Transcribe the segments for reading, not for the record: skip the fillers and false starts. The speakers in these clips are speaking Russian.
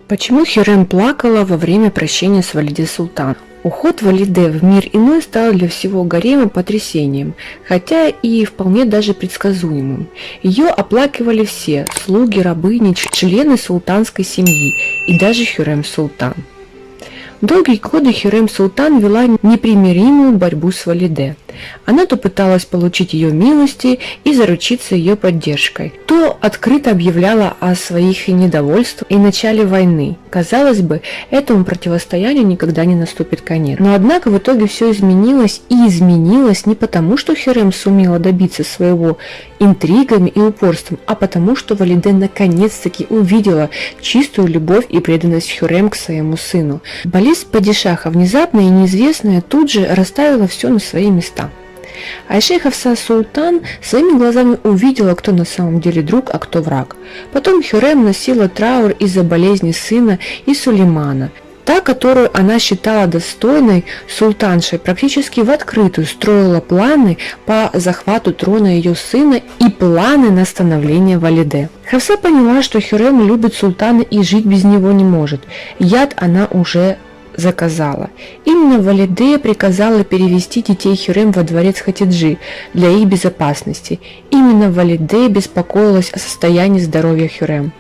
Почему Хюррем плакала во время прощения с Валиде Султан? Уход Валиде в мир иной стал для всего гарема потрясением, хотя и вполне даже предсказуемым. Ее оплакивали все – слуги, рабыни, члены султанской семьи и даже Хюррем Султан. Долгие годы Хюррем Султан вела непримиримую борьбу с Валиде. Она то пыталась получить ее милости и заручиться ее поддержкой, то открыто объявляла о своих недовольствах и начале войны. Казалось бы, этому противостоянию никогда не наступит конец. Но однако в итоге все изменилось, и изменилось не потому, что Хюррем сумела добиться своего интригами и упорством, а потому, что Валиде наконец-таки увидела чистую любовь и преданность Хюррем к своему сыну. Болезнь падишаха, внезапная и неизвестная, тут же расставила все на свои места. Айше Хафса Султан своими глазами увидела, кто на самом деле друг, а кто враг. Потом Хюррем носила траур из-за болезни сына и Сулеймана. Та, которую она считала достойной султаншей, практически в открытую строила планы по захвату трона ее сына и планы на становление Валиде. Хафса поняла, что Хюррем любит султана и жить без него не может. Яд она уже заказала. Именно Валиде приказала перевести детей Хюррем во дворец Хатиджи для их безопасности. Именно Валиде беспокоилась о состоянии здоровья Хюррем.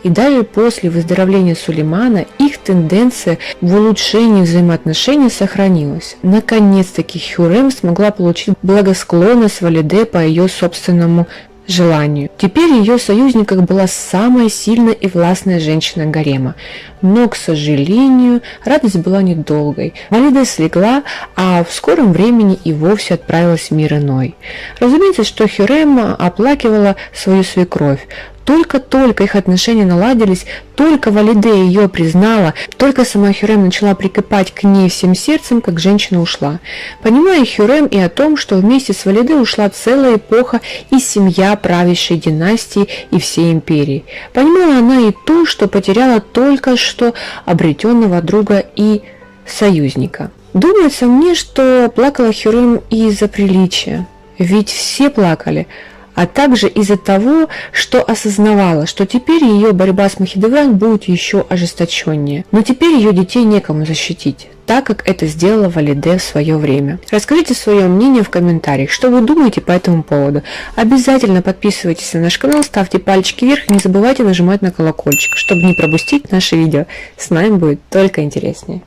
И даже после выздоровления Сулеймана их тенденция в улучшении взаимоотношений сохранилась. Наконец-таки Хюррем смогла получить благосклонность Валиде по ее собственному желанию. Теперь ее союзником была самая сильная и властная женщина гарема. Но, к сожалению, радость была недолгой. Валиде слегла, а в скором времени и вовсе отправилась в мир иной. Разумеется, что Хюррем оплакивала свою свекровь. Только-только их отношения наладились, только Валиде ее признала, только сама Хюррем начала прикипать к ней всем сердцем, как женщина ушла. Понимая Хюррем и о том, что вместе с Валиде ушла целая эпоха и семья правящей династии и всей империи. Понимала она и то, что потеряла только что обретенного друга и союзника. Думается мне, что плакала Хюррем и из-за приличия, ведь все плакали, а также из-за того, что осознавала, что теперь ее борьба с Махидевран будет еще ожесточеннее. Но теперь ее детей некому защитить, так как это сделала Валиде в свое время. Расскажите свое мнение в комментариях, что вы думаете по этому поводу. Обязательно подписывайтесь на наш канал, ставьте пальчики вверх и не забывайте нажимать на колокольчик, чтобы не пропустить наши видео. С нами будет только интереснее.